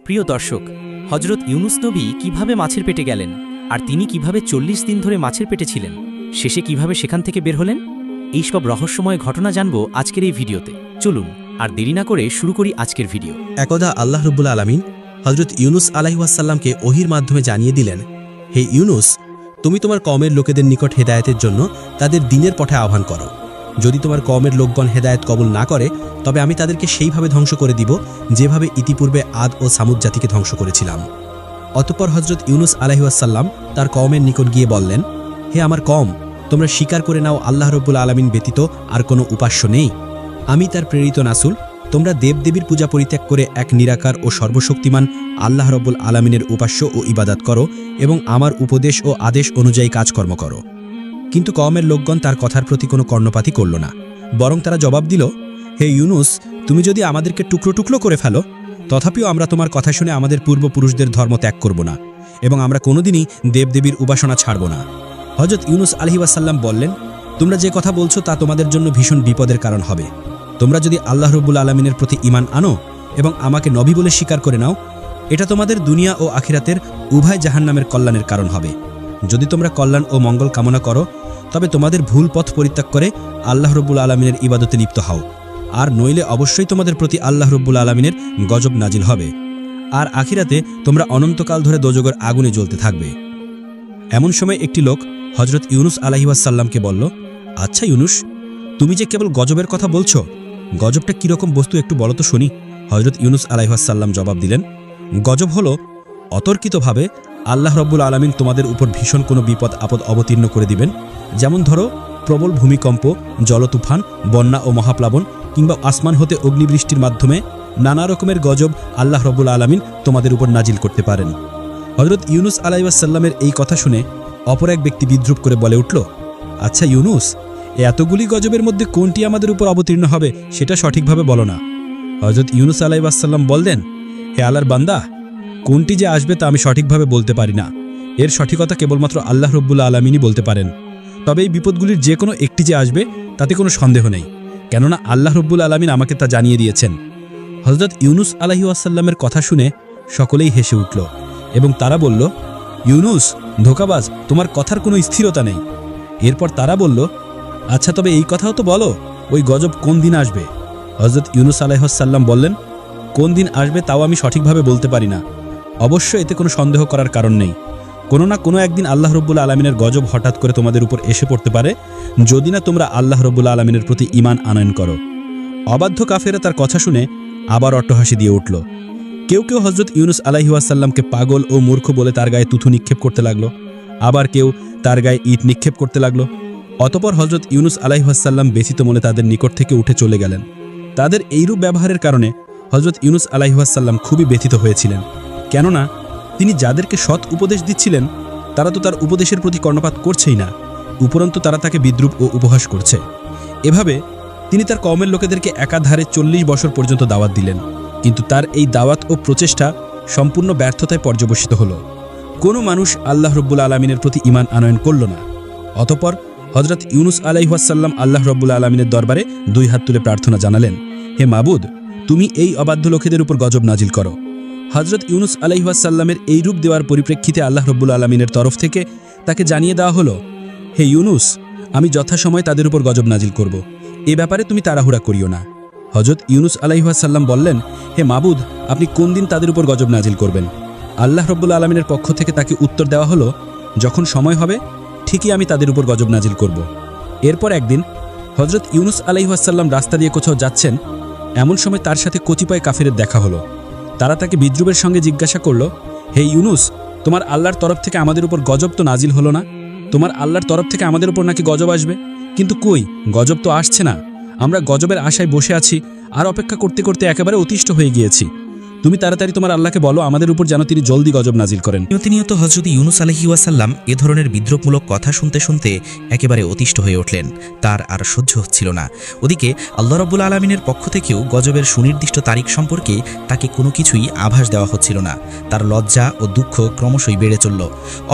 প্রিয় দর্শক, হজরত ইউনুস নবী কিভাবে মাছের পেটে গেলেন, আর তিনি কিভাবে 40 দিন ধরে মাছের পেটে ছিলেন, শেষে কিভাবে সেখান থেকে বের হলেন, এই সব রহস্যময় ঘটনা জানব আজকের এই ভিডিওতে। চলুন আর দেরি না করে শুরু করি আজকের ভিডিও। একদা আল্লাহ রাব্বুল আলামিন হজরত ইউনুস আলাইহিসসালামকে ওহির মাধ্যমে জানিয়ে দিলেন, হে ইউনুস, তুমি তোমার কওমের লোকেদের নিকট হেদায়েতের জন্য তাদের দ্বীনের পথে আহ্বান করো। যদি তোমার কওমের লোকগণ হেদায়েত কবুল না করে, তবে আমি তাদেরকে সেইভাবে ধ্বংস করে দিব যেভাবে ইতিপূর্বে আদ ও সামুদ জাতিকে ধ্বংস করেছিলাম। অতঃপর হজরত ইউনুস আলাইহিসসালাম তার কওমের নিকট গিয়ে বললেন, হে আমার কওম, তোমরা স্বীকার করে নাও আল্লাহ রাব্বুল আলামিন ব্যতীত আর কোনো উপাস্য নেই। আমি তার প্রেরিত রাসূল। তোমরা দেবদেবীর পূজা পরিত্যাগ করে এক নিরাকার ও সর্বশক্তিমান আল্লাহ রাব্বুল আলামিনের উপাস্য ও ইবাদত করো এবং আমার উপদেশ ও আদেশ অনুযায়ী কাজকর্ম করো। কিন্তু কওমের লোকগণ তার কথার প্রতি কোনো কর্ণপাতই করল না, বরং তারা জবাব দিল, হে ইউনুস, তুমি যদি আমাদেরকে টুকরো টুকরো করে ফেলো, তথাপিও আমরা তোমার কথা শুনে আমাদের পূর্বপুরুষদের ধর্ম ত্যাগ করব না এবং আমরা কোনোদিনই দেবদেবীর উপাসনা ছাড়ব না। হজরত ইউনুস আলাইহিসসালাম বললেন, তোমরা যে কথা বলছো তা তোমাদের জন্য ভীষণ বিপদের কারণ হবে। তোমরা যদি আল্লাহ রাব্বুল আলামিনের প্রতি ঈমান আনো এবং আমাকে নবী বলে স্বীকার করে নাও, এটা তোমাদের দুনিয়া ও আখিরাতের উভয় জাহান্নামের কল্যাণের কারণ হবে। যদি তোমরা কল্যাণ ও মঙ্গল কামনা করো, তবে তোমাদের ভুল পথ পরিত্যাগ করে আল্লাহ রাব্বুল আলামিনের ইবাদতে লিপ্ত হও, আর নইলে অবশ্যই তোমাদের প্রতি আল্লাহ রাব্বুল আলামিনের গজব নাজিল হবে, আর আখিরাতে তোমরা অনন্তকাল ধরে দোজখের আগুনে জ্বলতে থাকবে। এমন সময় একটি লোক হজরত ইউনুস আলাইহিসসালামকে বলল, আচ্ছা ইউনুস, তুমি যে কেবল গজবের কথা বলছো, গজবটা কীরকম বস্তু একটু বলো তো শুনি। হজরত ইউনুস আলাইহিসসালাম জবাব দিলেন, গজব হলো অতর্কিতভাবে আল্লাহ রাব্বুল আলামিন তোমাদের উপর ভীষণ কোনো বিপদ আপদ অবতীর্ণ করে দিবেন। যেমন ধরো প্রবল ভূমিকম্প, জলতুফান, বন্যা ও মহাপ্লাবন, কিংবা আসমান হতে অগ্নিবৃষ্টির মাধ্যমে নানা রকমের গজব আল্লাহ রাব্বুল আলামিন তোমাদের উপর নাজিল করতে পারেন। হজরত ইউনুস আলাইহিসসালামের এই কথা শুনে অপর এক ব্যক্তি বিদ্রুপ করে বলে উঠল, আচ্ছা ইউনুস, এতগুলি গজবের মধ্যে কোনটি আমাদের উপর অবতীর্ণ হবে সেটা সঠিকভাবে বলো না। হজরত ইউনুস আলাইহিসসালাম বললেন, হে আল্লাহর বান্দা, কোনটি যে আসবে তা আমি সঠিকভাবে বলতে পারি না। এর সঠিকতা কেবলমাত্র আল্লাহ রাব্বুল আলামিনই বলতে পারেন। তবে এই বিপদগুলির যে কোনো একটি যে আসবে তাতে কোনো সন্দেহ নেই, কেননা আল্লাহ রাব্বুল আলামিন আমাকে তা জানিয়ে দিয়েছেন। হজরত ইউনুস আলাইহিসসালামের কথা শুনে সকলেই হেসে উঠল এবং তারা বলল, ইউনুস ধোঁকাবাজ, তোমার কথার কোনো স্থিরতা নেই। এরপর তারা বলল, আচ্ছা তবে এই কথাও তো বলো, ওই গজব কোন দিন আসবে? হজরত ইউনুস আলাইহিসসালাম বললেন, কোন দিন আসবে তাও আমি সঠিকভাবে বলতে পারি না। অবশ্য এতে কোনো সন্দেহ করার কারণ নেই। কোনো না কোনো একদিন আল্লাহ রাব্বুল আলামিনের গজব হঠাৎ করে তোমাদের উপর এসে পড়তে পারে, যদি না তোমরা আল্লাহ রাব্বুল আলামিনের প্রতি ঈমান আনয়ন করো। অবাধ্য কাফেরা তার কথা শুনে আবার অট্টহাসি দিয়ে উঠল। কেউ কেউ হজরত ইউনুস আলাইহিসসালামকে পাগল ও মূর্খ বলে তার গায়ে তুথু নিক্ষেপ করতে লাগলো, আবার কেউ তার গায়ে ইট নিক্ষেপ করতে লাগলো। অতপর হজরত ইউনুস আলাইহিসসালাম ব্যথিত মনে তাদের নিকট থেকে উঠে চলে গেলেন। তাদের এইরূপ ব্যবহারের কারণে হজরত ইউনুস আলাইহিসসালাম খুবই ব্যথিত হয়েছিলেন, কেননা তিনি যাদেরকে সৎ উপদেশ দিচ্ছিলেন তারা তো তার উপদেশের প্রতি কর্ণপাত করছেই না, উপরন্তু তারা তাকে বিদ্রুপ ও উপহাস করছে। এভাবে তিনি তার কওমের লোকেদেরকে একাধারে 40 বছর পর্যন্ত দাওয়াত দিলেন, কিন্তু তার এই দাওয়াত ও প্রচেষ্টা সম্পূর্ণ ব্যর্থতায় পর্যবসিত হল। কোনো মানুষ আল্লাহ রাব্বুল আলামিনের প্রতি ঈমান আনয়ন করল না। অতঃপর হজরত ইউনুস আলাইহিসসালাম আল্লাহ রাব্বুল আলামিনের দরবারে 2 হাত তুলে প্রার্থনা জানালেন, হে মাবুদ, তুমি এই অবাধ্য লোকেদের উপর গজব নাজিল করো। হজরত ইউনুস আলাইহিসসালামের এই রূপ দেওয়ার পরিপ্রেক্ষিতে আল্লাহ রাব্বুল আলামিনের তরফ থেকে তাকে জানিয়ে দেওয়া হলো, হে ইউনুস, আমি যথাসময়ে তাদের উপর গজব নাজিল করব, এ ব্যাপারে তুমি তাড়াহুড়া করিও না। হজরত ইউনুস আলাইহিসসালাম বললেন, হে মাবুদ, আপনি কোন দিন তাদের উপর গজব নাজিল করবেন? আল্লাহ রাব্বুল আলামিনের পক্ষ থেকে তাকে উত্তর দেওয়া হলো, যখন সময় হবে ঠিকই আমি তাদের উপর গজব নাজিল করব। এরপর একদিন হজরত ইউনুস আলাইহিসসালাম রাস্তা দিয়ে কোথাও যাচ্ছেন, এমন সময় তার সাথে কতিপয় কাফেরের দেখা হলো। তারা তাকে বিদ্রুপের সঙ্গে জিজ্ঞাসা করল, হে ইউনুস, তোমার আল্লাহর তরফ থেকে আমাদের উপর গজব তো নাজিল হলো না? তোমার আল্লাহর তরফ থেকে আমাদের উপর নাকি গজব আসবে, কিন্তু কই গজব তো আসছে না। আমরা গজবের আশায় বসে আছি, আর অপেক্ষা করতে করতে একেবারে অতিষ্ঠ হয়ে গিয়েছি। তুমি তাড়াতাড়ি তোমার আল্লাহকে বলো আমাদের উপর যেন তিনি জলদি গজব নাজিল করেন। প্রতিনিয়ত হজরত ইউনুস আলাইহিসসালাম এ ধরনের বিদ্রুপমূলক কথা শুনতে শুনতে একেবারে অতিষ্ঠ হয়ে উঠলেন, তার আর সহ্য হচ্ছিল না। ওদিকে আল্লাহ রাব্বুল আলামিনের পক্ষ থেকেও গজবের সুনির্দিষ্ট তারিখ সম্পর্কে তাকে কোনো কিছুই আভাস দেওয়া হচ্ছিল না। তার লজ্জা ও দুঃখ ক্রমশই বেড়ে চলল।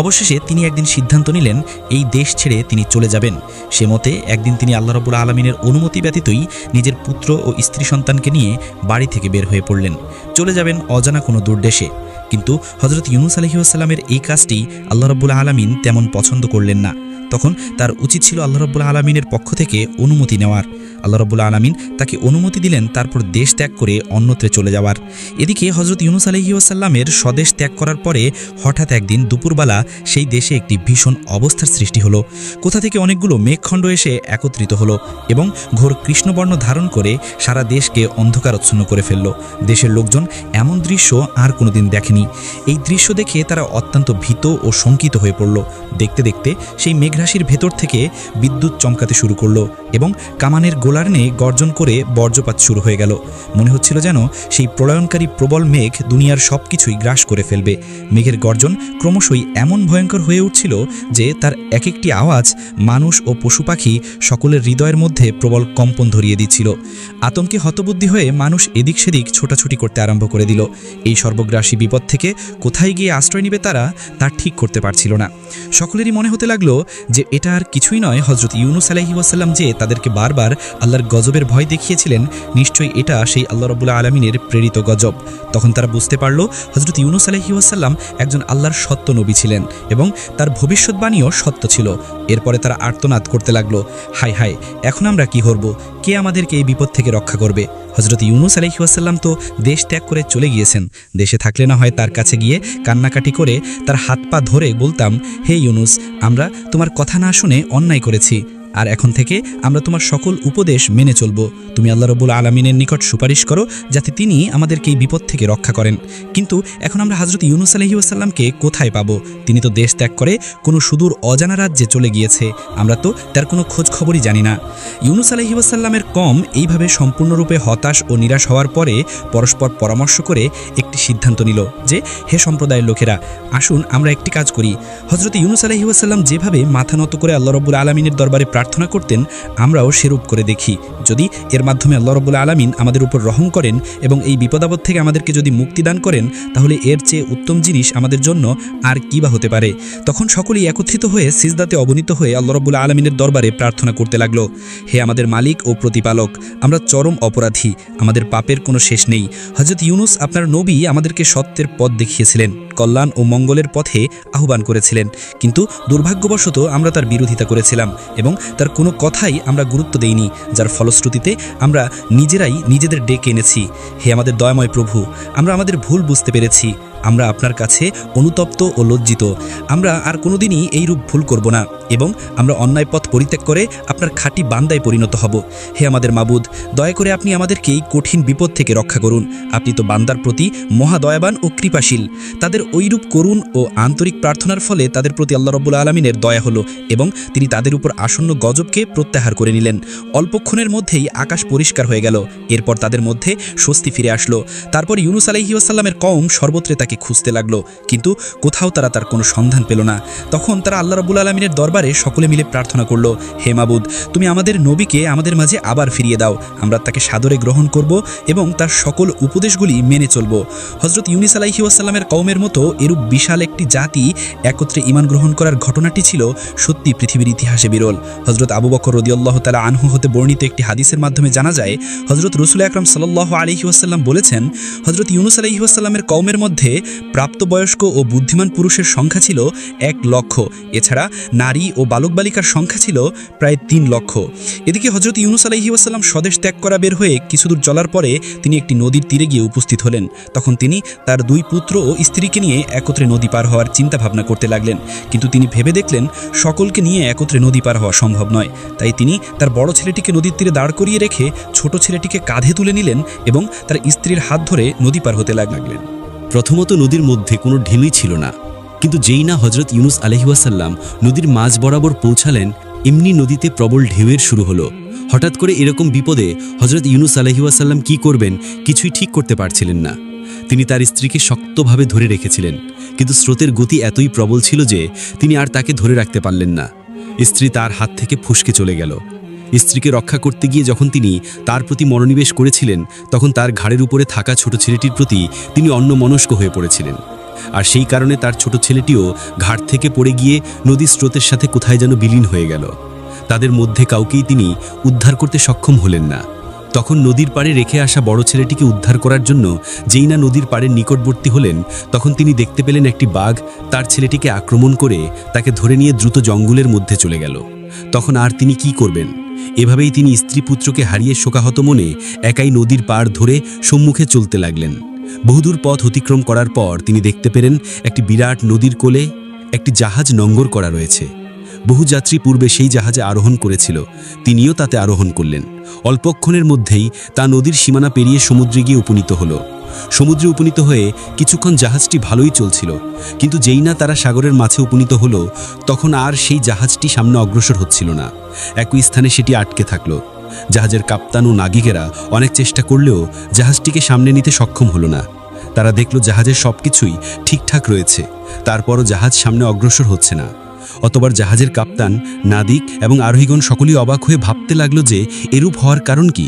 অবশেষে তিনি একদিন সিদ্ধান্ত নিলেন এই দেশ ছেড়ে তিনি চলে যাবেন। সে মতে একদিন তিনি আল্লাহ রাব্বুল আলামিনের অনুমতি ব্যতীতই নিজের পুত্র ও স্ত্রী সন্তানকে নিয়ে বাড়ি থেকে বের হয়ে পড়লেন। চলে যাবেন অজানা কোনো দূর দেশে। কিন্তু হজরত ইউনুস আলাইহিস সালামের এই কাজটি আল্লাহ রাব্বুল আলামিন তেমন পছন্দ করলেন না। তখন তার উচিত ছিল আল্লাহ রাব্বুল আলামিনের পক্ষ থেকে অনুমতি নেওয়ার। আল্লাহ রাব্বুল আলামিন তাকে অনুমতি দিলেন তারপর দেশ ত্যাগ করে অন্যত্রে চলে যাওয়ার। এদিকে হজরত ইউনুস আলাইহিস সালামের স্বদেশ ত্যাগ করার পরে হঠাৎ একদিন দুপুরবেলা সেই দেশে একটি ভীষণ অবস্থার সৃষ্টি হলো। কোথা থেকে অনেকগুলো মেঘখণ্ড এসে একত্রিত হলো এবং ঘোর কৃষ্ণবর্ণ ধারণ করে সারা দেশকে অন্ধকারচ্ছন্ন করে ফেলল। দেশের লোকজন এমন দৃশ্য আর কোনোদিন দেখেনি। এই দৃশ্য দেখে তারা অত্যন্ত ভীত ও শঙ্কিত হয়ে পড়ল। দেখতে দেখতে সেই মেঘরাশির ভেতর থেকে বিদ্যুৎ চমকাতে শুরু করলো এবং কামানের গোলার নিয়ে গর্জন করে বজ্রপাত শুরু হয়ে গেল। মনে হচ্ছিল যেন সেই প্রলয়নকারী প্রবল মেঘ দুনিয়ার সব কিছুই গ্রাস করে ফেলবে। মেঘের গর্জন ক্রমশই এমন ভয়ঙ্কর হয়ে উঠছিল যে তার এক একটি আওয়াজ মানুষ ও পশু পাখি সকলের হৃদয়ের মধ্যে প্রবল কম্পন ধরিয়ে দিচ্ছিল। আতঙ্কে হতবুদ্ধি হয়ে মানুষ এদিক সেদিক ছোটাছুটি করতে আরম্ভ করে দিল। এই সর্বগ্রাসী বিপদ থেকে কোথায় গিয়ে আশ্রয় নেবে তারা তা ঠিক করতে পারছিল না। সকলেরই মনে হতে লাগলো যে এটা আর কিছুই নয়, হজরত ইউনুস আলাইহিস সালাম যে তাদেরকে বারবার আল্লাহর গজবের ভয় দেখিয়েছিলেন, নিশ্চয়ই এটা সেই আল্লাহ রাব্বুল আলামিনের প্রেরিত গজব। তখন তারা বুঝতে পারল হজরত ইউনুস আলাইহিস সালাম একজন আল্লাহর সত্য নবী ছিলেন এবং তার ভবিষ্যৎবাণীও সত্য ছিল। এরপরে তারা আর্তনাদ করতে লাগলো, হায় হায়, এখন আমরা কি করব? কে আমাদেরকে এই বিপদ থেকে রক্ষা করবে? হজরত ইউনুস আলাইহিস সালাম তো দেশ ত্যাগ করে চলে গিয়েছেন। দেশে থাকলে না হয় তার কাছে গিয়ে কান্নাকাটি করে তার হাত পা ধরে বলতাম, হে ইউনুস, আমরা তোমার কথা না শুনে অন্যায় করেছি, আর এখন থেকে আমরা তোমার সকল উপদেশ মেনে চলব। তুমি আল্লাহ রাব্বুল আলামিনের নিকট সুপারিশ করো যাতে তিনি আমাদেরকে এই বিপদ থেকে রক্ষা করেন। কিন্তু এখন আমরা হজরত ইউনুস আলাইহিস সালামকে কোথায় পাবো? তিনি তো দেশ ত্যাগ করে কোনো সুদূর অজানা রাজ্যে চলে গিয়েছে, আমরা তো তার কোনো খোঁজ খবরই জানি না। ইউনুস আলাইহিস সালামের কওম এইভাবে সম্পূর্ণরূপে হতাশ ও নিরাশ হওয়ার পরে পরস্পর পরামর্শ করে একটি সিদ্ধান্ত নিল যে, হে সম্প্রদায়ের লোকেরা, আসুন আমরা একটি কাজ করি। হজরত ইউনুস আলাইহিস সালাম যেভাবে মাথা নত করে আল্লাহ রাব্বুল আলামিনের দরবারে প্রার্থনা করতেন, আমরাও সেরূপ করে দেখি। যদি এর মাধ্যমে আল্লাহ রাব্বুল আলামিন আমাদের উপর রহম করেন এবং এই বিপদাপদ থেকে আমাদেরকে যদি মুক্তি দান করেন, তাহলে এর চেয়ে উত্তম জিনিস আমাদের জন্য আর কি বা হতে পারে। তখন সকলেই একত্রিত হয়ে সিজদাতে অবনীত হয়ে আল্লাহ রাব্বুল আলামিনের দরবারে প্রার্থনা করতে লাগলো, হে আমাদের মালিক ও প্রতিপালক, আমরা চরম অপরাধী, আমাদের পাপের কোনো শেষ নেই। হযরত ইউনুস আপনার নবী আমাদেরকে সত্যের পথ দেখিয়েছিলেন, কল্যাণ ও মঙ্গলের পথে আহ্বান করেছিলেন, কিন্তু দুর্ভাগ্যবশত আমরা তার বিরোধিতা করেছিলাম এবং তার কোনো কথাই আমরা গুরুত্ব দেইনি, যার ফলশ্রুতিতে আমরা নিজেরাই নিজেদের ডেকে এনেছি। হে আমাদের দয়াময় প্রভু, আমরা আমাদের ভুল বুঝতে পেরেছি, আমরা আপনার কাছে অনুতপ্ত ও লজ্জিত। আমরা আর কোনোদিনই এই রূপ ভুল করব না এবং আমরা অন্যায় পথ পরিত্যাগ করে আপনার খাঁটি বান্দায় পরিণত হব। হে আমাদের মাবুদ, দয়া করে আপনি আমাদেরকে এই কঠিন বিপদ থেকে রক্ষা করুন। আপনি তো বান্দার প্রতি মহাদয়াবান ও কৃপাশীল। তাদের ঐরূপ করুণ ও আন্তরিক প্রার্থনার ফলে তাদের প্রতি আল্লাহ রাব্বুল আলামিনের দয়া হলো এবং তিনি তাদের উপর আসন্ন গজবকে প্রত্যাহার করে নিলেন। অল্পক্ষণের মধ্যেই আকাশ পরিষ্কার হয়ে গেল। এরপর তাদের মধ্যে স্বস্তি ফিরে আসলো। তারপর ইউনুস আলাইহিস সালামের কওম সর্বত্রে তাকে খুঁজতে লাগলো, কিন্তু কোথাও তারা তার কোনো সন্ধান পেল না। তখন তারা আল্লাহ রাব্বুল আলামিনের দরবারে সকলে মিলে প্রার্থনা করলো, হে মাবুদ, তুমি আমাদের নবীকে আমাদের মাঝে আবার ফিরিয়ে দাও। আমরা তাকে সাদরে গ্রহণ করব এবং তার সকল উপদেশগুলি মেনে চলব। হযরত ইউনুস আলাইহিস সালামের কওমের মতো এরূপ বিশাল একটি জাতি একত্রে ঈমান গ্রহণ করার ঘটনাটি ছিল সত্যি পৃথিবীর ইতিহাসে বিরল। হযরত আবু বকর রাদিয়াল্লাহু তাআলা আনহু হতে বর্ণিত একটি হাদিসের মাধ্যমে জানা যায়, হযরত রাসূল আকরাম সাল্লাল্লাহু আলাইহি ওয়াসাল্লাম বলেছেন, হযরত ইউনুস আলাইহিস সালামের কওমের মধ্যে প্রাপ্তবয়স্ক ও বুদ্ধিমান পুরুষের সংখ্যা ছিল 1 লক্ষ, এছাড়া নারী ও বালক বালিকার সংখ্যা ছিল প্রায় 3 লক্ষ। এদিকে হযরত ইউনুস আলাইহিস সালাম স্বদেশ ত্যাগ করা বের হয়ে কিছুদূর চলার পরে তিনি একটি নদীর তীরে গিয়ে উপস্থিত হলেন। তখন তিনি তার 2 পুত্র ও স্ত্রীকে নিয়ে একত্রে নদী পার হওয়ার চিন্তা ভাবনা করতে লাগলেন, কিন্তু তিনি ভেবে দেখলেন সকলকে নিয়ে একত্রে নদী পার হওয়া সম্ভব নয়। তাই তিনি তার বড় ছেলেটিকে নদীর তীরে দাঁড় করিয়ে রেখে ছোট ছেলেটিকে কাঁধে তুলে নিলেন এবং তার স্ত্রীর হাত ধরে নদী পার হতে লাগলেন। প্রথমত নদীর মধ্যে কোনো ঢিলুই ছিল না, কিন্তু যেই না হযরত ইউনুস আলাইহিস সালাম নদীর মাঝ বরাবর পৌঁছালেন, এমনি নদীতে প্রবল ঢেউয়ের শুরু হলো। হঠাৎ করে এরকম বিপদে হযরত ইউনুস আলাইহিস সালাম কি করবেন কিছুই ঠিক করতে পারছিলেন না। তিনি তার স্ত্রীকে শক্তভাবে ধরে রেখেছিলেন, কিন্তু স্রোতের গতি এতই প্রবল ছিল যে তিনি আর তাকে ধরে রাখতে পারলেন না। স্ত্রী তার হাত থেকে ফসকে চলে গেল। স্ত্রীকে রক্ষা করতে গিয়ে যখন তিনি তার প্রতি মনোনিবেশ করেছিলেন, তখন তার ঘাড়ের উপরে থাকা ছোট ছেলেটির প্রতি তিনি অন্যমনস্ক হয়ে পড়েছিলেন, আর সেই কারণে তার ছোট ছেলেটিও ঘাট থেকে পড়ে গিয়ে নদীর স্রোতের সাথে কোথায় যেন বিলীন হয়ে গেল। তাদের মধ্যে কাউকেই তিনি উদ্ধার করতে সক্ষম হলেন না। তখন নদীর পাড়ে রেখে আসা বড় ছেলেটিকে উদ্ধার করার জন্য যেই না নদীর পাড়ের নিকটবর্তী হলেন, তখন তিনি দেখতে পেলেন একটি বাঘ তার ছেলেটিকে আক্রমণ করে তাকে ধরে নিয়ে দ্রুত জঙ্গলের মধ্যে চলে গেল। তখন আর তিনি কি করবেন? এভাবেই তিনি স্ত্রী পুত্রকে হারিয়ে শোকাহত মনে একাই নদীর পাড় ধরে সম্মুখে চলতে লাগলেন। বহুদূর পথ অতিক্রম করার পর তিনি দেখতে পেলেন একটি বিরাট নদীর কোলে একটি জাহাজ নোঙর করা রয়েছে। বহু যাত্রী পূর্বে সেই জাহাজে আরোহণ করেছিল, তিনিও তাতে আরোহণ করলেন। অল্পক্ষণের মধ্যেই তা নদীর সীমানা পেরিয়ে সমুদ্রে গিয়ে উপনীত হলো। সমুদ্রে উপনীত হয়ে কিছুক্ষণ জাহাজটি ভালোই চলছিল, কিন্তু যেই না তারা সাগরের মাঝে উপনীত হলো, তখন আর সেই জাহাজটি সামনে অগ্রসর হচ্ছিল না। একই স্থানে সেটি আটকে থাকলো। জাহাজের কাপ্তান ও নাবিকেরা অনেক চেষ্টা করলেও জাহাজটিকে সামনে নিতে সক্ষম হলো না। তারা দেখল জাহাজের সবকিছুই ঠিকঠাক রয়েছে, তারপরও জাহাজ সামনে অগ্রসর হচ্ছে না। অতবার জাহাজের কাপ্তান, নাবিক এবং আরোহীগণ সকলেই অবাক হয়ে ভাবতে লাগলো যে এরূপ হওয়ার কারণ কি।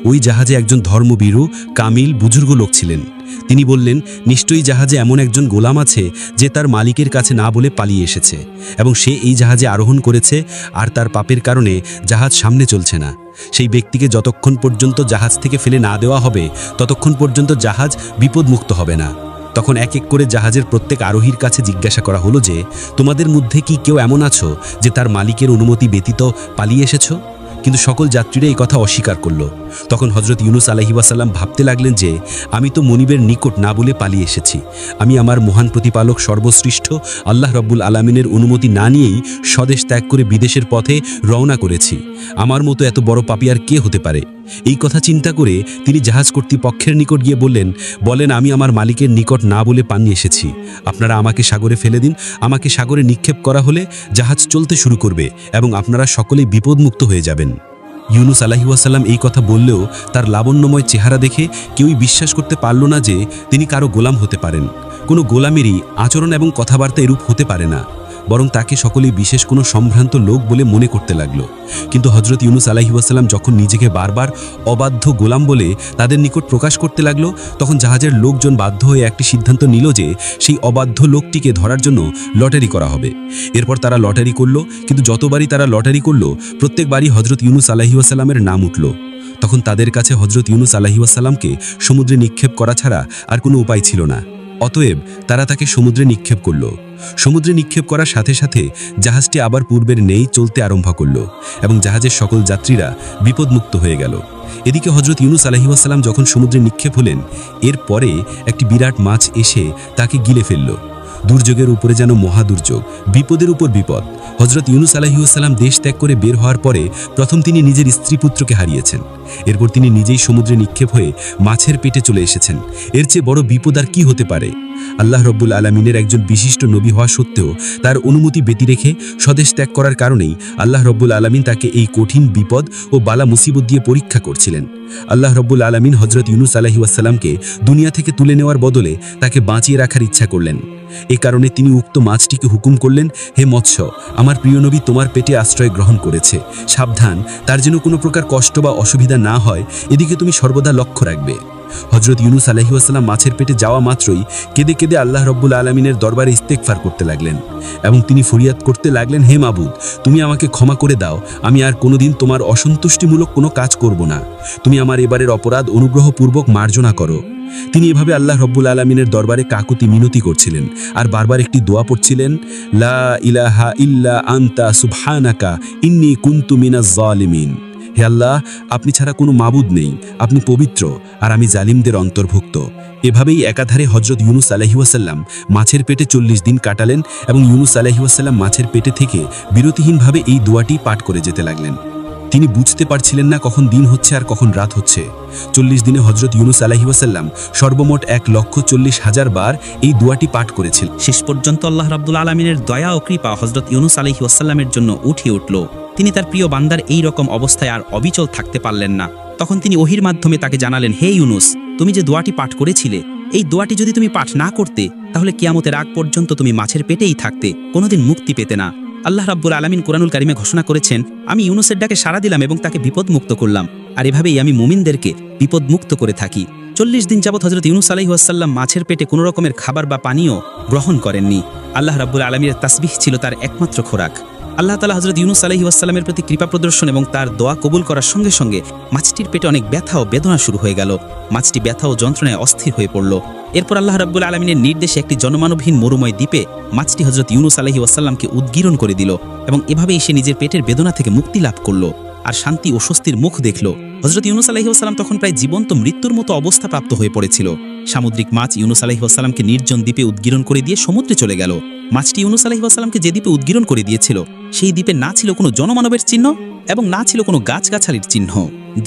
ওই জাহাজে একজন ধর্মবীরু, কামিল, বুজুর্গ লোক ছিলেন। তিনি বললেন, নিশ্চয়ই জাহাজে এমন একজন গোলাম আছে যে তার মালিকের কাছে না বলে পালিয়ে এসেছে এবং সে এই জাহাজে আরোহণ করেছে, আর তার পাপের কারণে জাহাজ সামনে চলছে না। সেই ব্যক্তিকে যতক্ষণ পর্যন্ত জাহাজ থেকে ফেলে না দেওয়া হবে, ততক্ষণ পর্যন্ত জাহাজ বিপদমুক্ত হবে না। তখন এক এক করে জাহাজের প্রত্যেক আরোহীর কাছে জিজ্ঞাসা করা হলো যে, তোমাদের মধ্যে কি কেউ এমন আছো যে তার মালিকের অনুমতি ব্যতীত পালিয়ে এসেছো? কিন্তু সকল যাত্রীরা এই কথা অস্বীকার করল। তখন হজরত ইউনুস আলাইহিস সালাম ভাবতে লাগলেন যে, আমি তো মনিবের নিকট না বলে পালিয়ে এসেছি। আমি আমার মহান প্রতিপালক সর্বশ্রেষ্ঠ আল্লাহ রব্বুল আলামিনের অনুমতি না নিয়েই স্বদেশ ত্যাগ করে বিদেশের পথে রওনা করেছি। আমার মতো এত বড় পাপী আর কে হতে পারে? এই কথা চিন্তা করে তিনি জাহাজ কর্তৃপক্ষের নিকট গিয়ে বলেন, আমি আমার মালিকের নিকট না বলে পালিয়ে এসেছি। আপনারা আমাকে সাগরে ফেলে দিন। আমাকে সাগরে নিক্ষেপ করা হলে জাহাজ চলতে শুরু করবে এবং আপনারা সকলেই বিপদমুক্ত হয়ে যাবেন। ইউনুস আলাইহিস সালাম এই কথা বললেও তার লাবণ্যময় চেহারা দেখে কেউই বিশ্বাস করতে পারল না যে তিনি কারো গোলাম হতে পারেন। কোনো গোলামেরই আচরণ এবং কথাবার্তা এরূপ হতে পারে না, বরং তাকে সকলেই বিশেষ কোনো সম্ভ্রান্ত লোক বলে মনে করতে লাগলো। কিন্তু হজরত ইউনুস আলাইহিস সালাম যখন নিজেকে বারবার অবাধ্য গোলাম বলে তাদের নিকট প্রকাশ করতে লাগলো, তখন জাহাজের লোকজন বাধ্য হয়ে একটি সিদ্ধান্ত নিল যে সেই অবাধ্য লোকটিকে ধরার জন্য লটারি করা হবে। এরপর তারা লটারি করলো, কিন্তু যতবারই তারা লটারি করলো, প্রত্যেকবারই হজরত ইউনুস আলাইহিস সালামের নাম উঠল। তখন তাদের কাছে হজরত ইউনুস আলাইহিস সালামকে সমুদ্রে নিক্ষেপ করা ছাড়া আর কোনো উপায় ছিল না। অতএব তারা তাকে সমুদ্রে নিক্ষেপ করল। সমুদ্রে নিক্ষেপ করার সাথে সাথে জাহাজটি আবার পূর্বের নেই চলতে আরম্ভ করল এবং জাহাজের সকল যাত্রীরা বিপদমুক্ত হয়ে গেল। এদিকে হজরত ইউনুস আলাইহিস সালাম যখন সমুদ্রে নিক্ষেপ হলেন, এর পরে একটি বিরাট মাছ এসে তাকে গিলে ফেলল। দুর্যোগের উপরে যেন মহাদুর্যোগ, বিপদের উপর বিপদ। হজরত ইউনুস আলাইহিস সালাম দেশ ত্যাগ করে বের হওয়ার পরে প্রথম তিনি নিজের স্ত্রী পুত্রকে হারিয়েছেন। এরপর তিনি নিজেই সমুদ্রে নিক্ষেপ হয়ে মাছের পেটে চলে এসেছেন। এর চেয়ে বড় বিপদ আর কি হতে পারে? আল্লাহ রব্বুল আলামিনের একজন বিশিষ্ট নবী হওয়া সত্ত্বেও তার অনুমতি ব্যতি রেখে স্বদেশ ত্যাগ করার কারণেই আল্লাহ রব্বুল আলামিন তাকে এই কঠিন বিপদ ও বালা মুসিবত দিয়ে পরীক্ষা করছিলেন। আল্লাহ রব্বুল আলামিন হজরত ইউনুস আলাইহিস সালামকে দুনিয়া থেকে তুলে নেওয়ার বদলে তাকে বাঁচিয়ে রাখার ইচ্ছা করলেন। এ কারণে তিনি উক্ত মাছটিকে হুকুম করলেন, হে মৎস্য, আমার প্রিয় নবী তোমার পেটে আশ্রয় গ্রহণ করেছে, সাবধান, তার যেন কোনো প্রকার কষ্ট বা অসুবিধা না হয়, এদিকে তুমি সর্বদা লক্ষ্য রাখবে। হজরত ইউনুস আলাইহিস সালাম মাছের পেটে যাওয়া মাত্রই কেঁদে কেঁদে আল্লাহ রব্বুল আলামিনের দরবারে ইস্তেগফার করতে লাগলেন এবং তিনি ফরিয়াদ করতে লাগলেন, হে মাবুদ, তুমি আমাকে ক্ষমা করে দাও। আমি আর কোনোদিন তোমার অসন্তুষ্টিমূলক কোনো কাজ করব না। তুমি আমার এবারের অপরাধ অনুগ্রহপূর্বক মার্জনা করো। তিনি এভাবে আল্লাহ রব্বুল আলামিনের দরবারে কাকুতি মিনতি করছিলেন আর বারবার একটি দোয়া পড়ছিলেন, লা ইলাহা ইল্লা আনতা সুবহানাকা ইন্নী কুনতু মিনাজ জালিমিন। হে আল্লাহ, আপনি ছাড়া কোনো মাবুদ নেই, আপনি পবিত্র আর আমি জালিমদের অন্তর্ভুক্ত। এভাবেই একাধারে হজরত ইউনুস আলাইহিস সালাম মাছের পেটে 40 দিন কাটালেন এবং ইউনুস আলাইহিস সালাম মাছের পেটে থেকে বিরতিহীনভাবে এই দোয়াটি পাঠ করে যেতে লাগলেন। তিনি বুঝতে পারছিলেন না কখন দিন হচ্ছে আর কখন রাত হচ্ছে। 40 দিনে হজরত ইউনুস আলাইহিস সালাম সর্বমোট 1,40,000 বার এই দোয়াটি পাঠ করেছিল। শেষ পর্যন্ত আল্লাহ রাব্বুল আলামিনের দয়া ও কৃপা হজরত ইউনুস আলাইহিস সালামের জন্য উঠে উঠল। তিনি তার প্রিয় বান্দার এই রকম অবস্থায় আর অবিচল থাকতে পারলেন না। তখন তিনি ওহির মাধ্যমে তাকে জানালেন, হে ইউনুস, তুমি যে দোয়াটি পাঠ করেছিলে, এই দোয়াটি যদি তুমি পাঠ না করতে, তাহলে কিয়ামতের আগ পর্যন্ত তুমি মাছের পেটেই থাকতে, কোনোদিন মুক্তি পেতে না। আল্লাহ রাব্বুল আলামিন কুরআনুল কারিমে ঘোষণা করেছেন, আমি ইউনুসের ডাকে সাড়া দিলাম এবং তাকে বিপদমুক্ত করলাম, আর এভাবেই আমি মুমিনদেরকে বিপদমুক্ত করে থাকি। 40 দিন যাবৎ হজরত ইউনুস আলাইহিস সালাম মাছের পেটে কোনো রকমের খাবার বা পানীয় গ্রহণ করেননি। আল্লাহ রাব্বুল আলামিনের তাসবিহ ছিল তার একমাত্র খোরাক। আল্লাহ তাআলা হযরত ইউনূস আলাইহিস সালামের প্রতি কৃপা প্রদর্শন এবং তার দোয়া কবুল করার সঙ্গে সঙ্গে মাছটির পেটে অনেক ব্যথা ও বেদনা শুরু হয়ে গেল। মাছটি ব্যথা ও যন্ত্রণায় অস্থির হয়ে পড়ল। এরপর আল্লাহ রাব্বুল আলামিনের নির্দেশে একটি জনমানবহীন মরুময় দ্বীপে মাছটি হযরত ইউনূস আলাইহিস সালামকে উদ্গীরণ করে দিল এবং এভাবেই সে নিজের পেটের বেদনা থেকে মুক্তি লাভ করল আর শান্তি ও স্বস্তির মুখ দেখল। হযরত ইউনূস আলাইহিস সালাম তখন প্রায় জীবন্ত মৃত্যুর মতো অবস্থা প্রাপ্ত হয়ে পড়েছিল। সামুদ্রিক মাছ ইউনূস আলাইহিস সালামকে নির্জন দ্বীপে উদ্গীরণ করে দিয়ে সমুদ্রে চলে গেল। মাছটি ইউনূস আলাইহিস সালামকে যে দ্বীপে উদ্গীরণ করে দিয়েছিল সেই দ্বীপে না ছিল কোনো জনমানবের চিহ্ন এবং না ছিল কোনো গাছগাছালির চিহ্ন।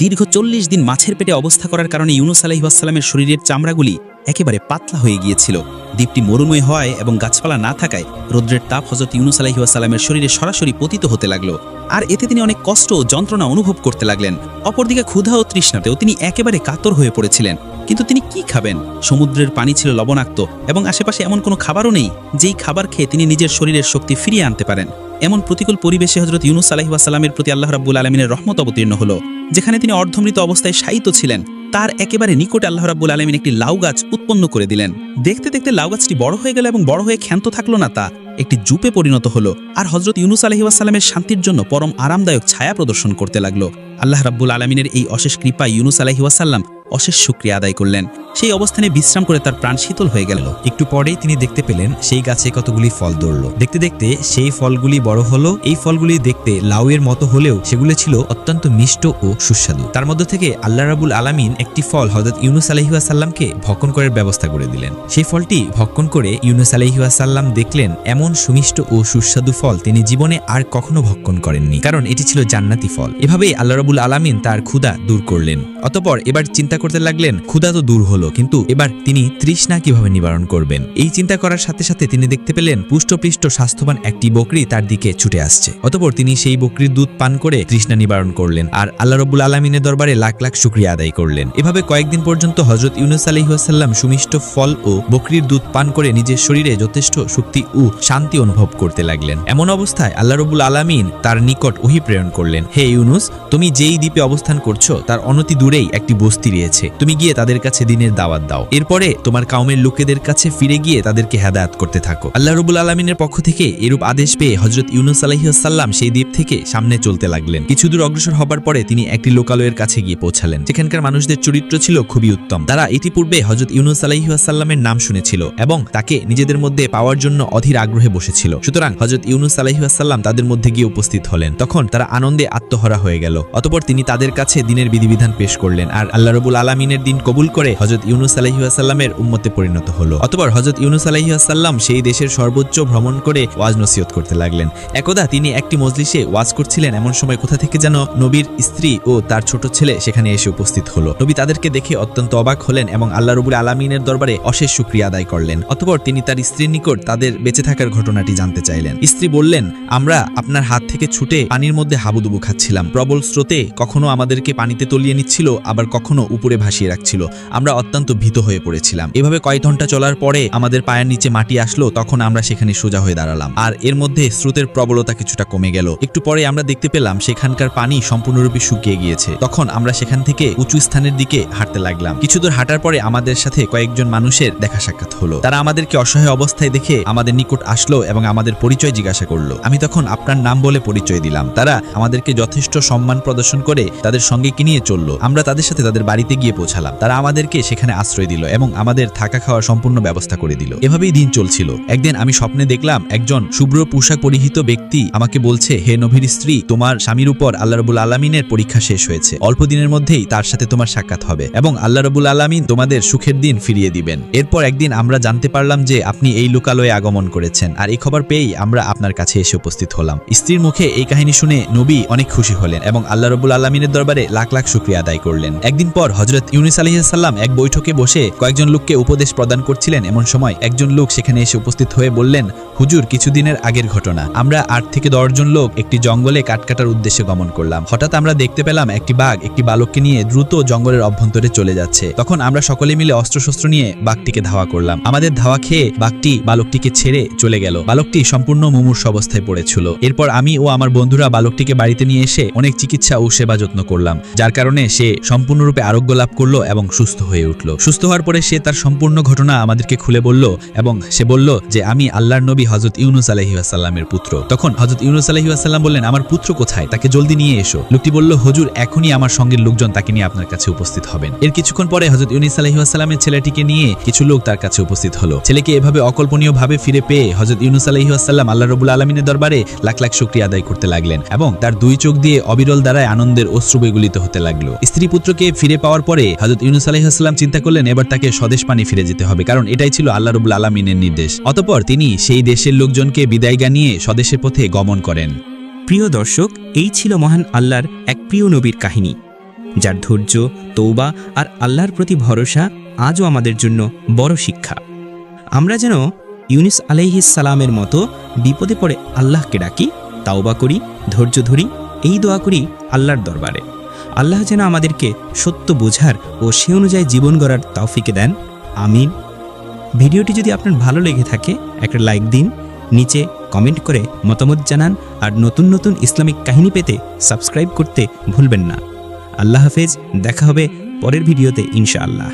দীর্ঘ 40 দিন মাছের পেটে অবস্থা করার কারণে ইউনূস আলাইহিস সালামের শরীরের চামড়াগুলি একেবারে পাতলা হয়ে গিয়েছিল। দ্বীপটি মরুময় হওয়ায় এবং গাছপালা না থাকায় রৌদ্রের তাপ হযরত ইউনূস আলাইহিস সালামের শরীরে সরাসরি পতিত হতে লাগলো আর এতে তিনি অনেক কষ্ট ও যন্ত্রণা অনুভব করতে লাগলেন। অপরদিকে ক্ষুধা ও তৃষ্ণাতেও তিনি একেবারে কাতর হয়ে পড়েছিলেন। কিন্তু তিনি কি খাবেন? সমুদ্রের পানি ছিল লবণাক্ত এবং আশেপাশে এমন কোনো খাবারও নেই যেই খাবার খেয়ে তিনি নিজের শরীরের শক্তি ফিরিয়ে আনতে পারেন। এমন প্রতিকূল পরিবেশে হযরত ইউনূস আলাইহিস সালামের প্রতি আল্লাহ রাব্বুল আলামিনের রহমত অবতীর্ণ হলো। যেখানে তিনি অর্ধমৃত অবস্থায় শায়িত ছিলেন তার একেবারে নিকটে আল্লাহ রাব্বুল আলামিন একটি লাউ গাছ উৎপন্ন করে দিলেন। দেখতে দেখতে লাউ গাছটি বড় হয়ে গেল এবং বড় হয়ে ক্ষান্ত থাকলো না, তা একটি জুপে পরিণত হলো আর হযরত ইউনূস আলাইহিস সালামের শান্তির জন্য পরম আরামদায়ক ছায়া প্রদর্শন করতে লাগলো। আল্লাহ রাব্বুল আলামিনের এই অশেষ কৃপায় ইউনূস আলাইহিস সালাম অশেষ শুকরিয়া আদায় করলেন। সেই অবস্থানে বিশ্রাম করে তার প্রাণ শীতল হয়ে গেল। একটু পরেই তিনি দেখতে পেলেন সেই গাছে কতগুলি ফল ধরল। দেখতে দেখতে সেই ফলগুলি বড় হলো। এই ফলগুলি দেখতে লাউয়ের মতো হলেও সেগুলো ছিল অত্যন্ত মিষ্ট ও সুস্বাদু। তার মধ্য থেকে আল্লাহ রাব্বুল আলামিন একটি ফল হযরত ইউনূস আলাইহিস সাল্লামকে ভক্ষণ করার ব্যবস্থা করে দিলেন। সেই ফলটি ভক্ষণ করে ইউনূস আলাইহিস সাল্লাম দেখলেন এমন সুমিষ্ট ও সুস্বাদু ফল তিনি জীবনে আর কখনো ভক্ষণ করেননি, কারণ এটি ছিল জান্নাতি ফল। এভাবেই আল্লাহ রাব্বুল আলামিন তার ক্ষুধা দূর করলেন। অতঃপর এবার চিন্তা করতে লাগলেন, ক্ষুধা তো দূর হলো, কিন্তু এবার তিনি তৃষ্ণা কিভাবে নিবারণ করবেন। এই চিন্তা করার সাথে সাথে তিনি দেখতে পেলেন পুষ্টপৃষ্ট স্বাস্থ্যবান একটি বকরি তার দিকে ছুটে আসছে। অতঃপর তিনি সেই বকরির দুধ পান করে তৃষ্ণা নিবারণ করলেন আর আল্লাহ রাব্বুল আলামিনের দরবারে লাখ লাখ শুকরিয়া আদায় করলেন। এভাবে কয়েকদিন পর্যন্ত হযরত ইউনূস আলাইহিস সাল্লাম সুমিষ্ট ফল ও বকরির দুধ পান করে নিজের শরীরে যথেষ্ট শক্তি ও শান্তি অনুভব করতে লাগলেন। এমন অবস্থায় আল্লাহ রাব্বুল আলামিন তার নিকট ওহী প্রেরণ করলেন, হে ইউনূস, তুমি যেই দ্বীপে অবস্থান করছো তার অনতি দূরেই একটি বস্তি রয়েছে, তুমি গিয়ে তাদের কাছে দিনের দাওয়াত দাও। এরপরে তোমার কওমের লোকেদের কাছে ফিরে গিয়ে তাদেরকে হেদায়েত করতে থাকো। আল্লাহ রাব্বুল আলামিনের পক্ষ থেকে এরূপ আদেশ পেয়ে হযরত ইউনূস আলাইহিস সাল্লাম সেই দ্বীপ থেকে সামনে চলতে লাগলেন। কিছু দূর অগ্রসর হবার পরে তিনি একটি লোকালয়ের কাছে গিয়ে পৌঁছালেন, যেখানকার মানুষদের চরিত্র ছিল খুবই উত্তম। তারা ইতিপূর্বে হযরত ইউনূস আলাইহিস সাল্লামের নাম শুনেছিল এবং তাকে নিজেদের মধ্যে পাওয়ার জন্য অধীর আগ্রহে বসেছিল। সুতরাং হযরত ইউনূস আলাইহিস সাল্লাম তাদের মধ্যে গিয়ে উপস্থিত হলেন। তখন তারা আনন্দে আত্মহারা হয়ে গেল। অতঃপর তিনি তাদের কাছে দিনের বিধিবিধান পেশ করলেন আর আল্লাহ রাব্বুল আলামিনের দিন কবুল করে হযরত ইউনূস আলাইহিস সাল্লামের উম্মতে পরিণত হলো। অতঃপর হযরত ইউনূস আলাইহিস সাল্লাম সেই দেশের সর্বোচ্চ ভ্রমণ করে ওয়াজ নসিহত করতে লাগলেন। একদা তিনি একটি মজলিসে ওয়াজ করছিলেন, এমন সময় কোথা থেকে যেন নবীর স্ত্রী ও তার ছোট ছেলে সেখানে এসে উপস্থিত হলো। নবী তাদেরকে দেখে অত্যন্ত অবাক হলেন এবং আল্লাহ রাব্বুল আলামিনের দরবারে অশেষ শুকরিয়া আদায় করলেন। অতঃপর তিনি তার স্ত্রীর নিকট তাদের বেঁচে থাকার ঘটনাটি জানতে চাইলেন। স্ত্রী বললেন, আমরা আপনার হাত থেকে ছুটে পানির মধ্যে হাবুডুবু খাচ্ছিলাম। প্রবল স্রোতে কখনো আমাদেরকে পানিতে তলিয়ে নিচ্ছিল, আবার কখনো উপরে ভাসিয়ে রাখছিল। আমরা অত্যন্ত ভীত হয়ে পড়েছিলাম। এভাবে কয়েক ঘন্টা চলার পরে আমাদের পায়ের নিচে মাটি আসলো, তখন আমরা সেখানে সোজা হয়ে দাঁড়ালাম আর এর মধ্যে স্রোতের প্রবলতা কিছুটা কমে গেল। একটু পরে আমরা দেখতে পেলাম সেখানকার পানি সম্পূর্ণরূপে শুকিয়ে গিয়েছে। তখন আমরা সেখান থেকে উঁচু স্থানের দিকে হাঁটতে লাগলাম। কিছু দূর হাঁটার পরে আমাদের সাথে কয়েকজন মানুষের দেখা সাক্ষাৎ হলো। তারা আমাদেরকে অসহায় অবস্থায় দেখে আমাদের নিকট আসলো এবং আমাদের পরিচয় জিজ্ঞাসা করলো। আমি তখন আপনার নাম বলে পরিচয় দিলাম। তারা আমাদেরকে যথেষ্ট সম্মান প্রদর্শন করে তাদের সঙ্গে কিনিয়ে চললো। আমরা তাদের সাথে তাদের বাড়িতে গিয়ে পৌঁছালাম। তারা আমাদেরকে সেখানে আশ্রয় দিল এবং আমাদের থাকা খাওয়ার সম্পূর্ণ ব্যবস্থা করে দিল। এভাবেই দিন চলছিল। একদিন আমি স্বপ্নে দেখলাম একজন শুভ্র পোশাক পরিহিত ব্যক্তি আমাকে বলছে, হে নবীর স্ত্রী, তোমার স্বামীর উপর আল্লাহ রাব্বুল আলামিনের পরীক্ষা শেষ হয়েছে। অল্প দিনের মধ্যেই তার সাথে তোমার সাক্ষাৎ হবে এবং আল্লাহ রাব্বুল আলামিন তোমাদের সুখের দিন ফিরিয়ে দিবেন। এরপর একদিন আমরা জানতে পারলাম যে আপনি এই লোকালয়ে আগমন করেছেন আর এই খবর পেয়েই আমরা আপনার কাছে এসে উপস্থিত হলাম। স্ত্রীর মুখে এই কাহিনী শুনে নবী অনেক খুশি হলেন এবং আল্লাহ রাব্বুল আলামিনের দরবারে লাখ লাখ শুকরিয়া আদায় করলেন। একদিন পর হযরত ইউনূস আলাইহিস সালাম এক বৈঠকে বসে কয়েকজন লোককে উপদেশ প্রদান করছিলেন। এমন সময় একজন লোক সেখানে এসে উপস্থিত হয়ে বললেন, হুজুর, কিছুদিনের আগের ঘটনা। আমরা 8 থেকে 10 জন লোক একটি জঙ্গলে কাঠ কাটার উদ্দেশ্যে গমন করলাম। হঠাৎ আমরা দেখতে পেলাম একটি বাঘ একটি বালককে নিয়ে দ্রুত জঙ্গলের অভ্যন্তরে চলে যাচ্ছে। তখন আমরা সকলে মিলে অস্ত্রশস্ত্র নিয়ে বাঘটিকে ধাওয়া করলাম। আমাদের ধাওয়া খেয়ে বাঘটি বালকটিকে ছেড়ে চলে গেল। বালকটি সম্পূর্ণ মুমূর্ষ অবস্থায় পড়েছিল। এরপর আমি ও আমার বন্ধুরা বালকটিকে বাড়িতে নিয়ে এসে অনেক চিকিৎসা ও সেবা যত্ন করলাম, যার কারণে সে সম্পূর্ণরূপে আরোগ্য লাভ করলো এবং সুস্থ হয়ে উঠল। সুস্থ হওয়ার পরে সে তার সম্পূর্ণ ঘটনা আমাদেরকে খুলে বলল এবং সে বলল যে আমি আল্লাহর নবী হযরত ইউনুস আলাইহিস সালামের পুত্র। তখন হযরত ইউনুস আলাইহিস সালাম বললেন, আমার পুত্র কোথায়? তাকে জলদি নিয়ে এসো। লোকটি বলল, হুজুর এখনই আমার সঙ্গের লোকজন তাকে নিয়ে আপনার কাছে উপস্থিত হবেন। এর কিছুক্ষণ পরে হযরত ইউনুস আলাইহিস সালামের ছেলেটিকে নিয়ে কিছু লোক তার কাছে উপস্থিত হলো। ছেলেকে এভাবে অকল্পনীয়ভাবে ফিরে পেয়ে হযরত ইউনুস আলাইহিস সালাম আল্লাহ রাব্বুল আলামিনের দরবারে লাখ লাখ শুকরিয়া আদায় করতে লাগলেন এবং তার দুই চোখ দিয়ে অবিরল দ্বারায় আনন্দের অশ্রু বেগলিত হতে লাগলো। স্ত্রী পুত্রকে ফিরে পাওয়ার পরে হযরত ইউনুস আলাইহিস সালাম চিন্তা করলেন এবার তাকে স্বদেশ পানে ফিরে যেতে হবে, কারণ এটাই ছিল আল্লাহ রাব্বুল আলামিনের নির্দেশ। অতঃপর তিনি সেই দেশের লোকজনকে বিদায় জানিয়ে স্বদেশের পথে গমন করেন। প্রিয় দর্শক, এই ছিল মহান আল্লাহর এক প্রিয় নবীর কাহিনী, যার ধৈর্য, তৌবা আর আল্লাহর প্রতি ভরসা আজও আমাদের জন্য বড় শিক্ষা। আমরা যেন ইউনুস আলাইহিস সালামের মতো বিপদে পড়ে আল্লাহকে ডাকি, তাওবা করি, ধৈর্য ধরি, এই দোয়া করি আল্লাহর দরবারে। আল্লাহ যেন আমাদেরকে সত্য বোঝার ও সে অনুযায়ী জীবন গড়ার তৌফিক দেন। আমিন। ভিডিওটি যদি আপনার ভালো লেগে থাকে একটা লাইক দিন, নিচে কমেন্ট করে মতামত জানান, আর নতুন নতুন ইসলামিক কাহিনী পেতে সাবস্ক্রাইব করতে ভুলবেন না। আল্লাহ হাফেজ, দেখা হবে পরের ভিডিওতে ইনশাআল্লাহ।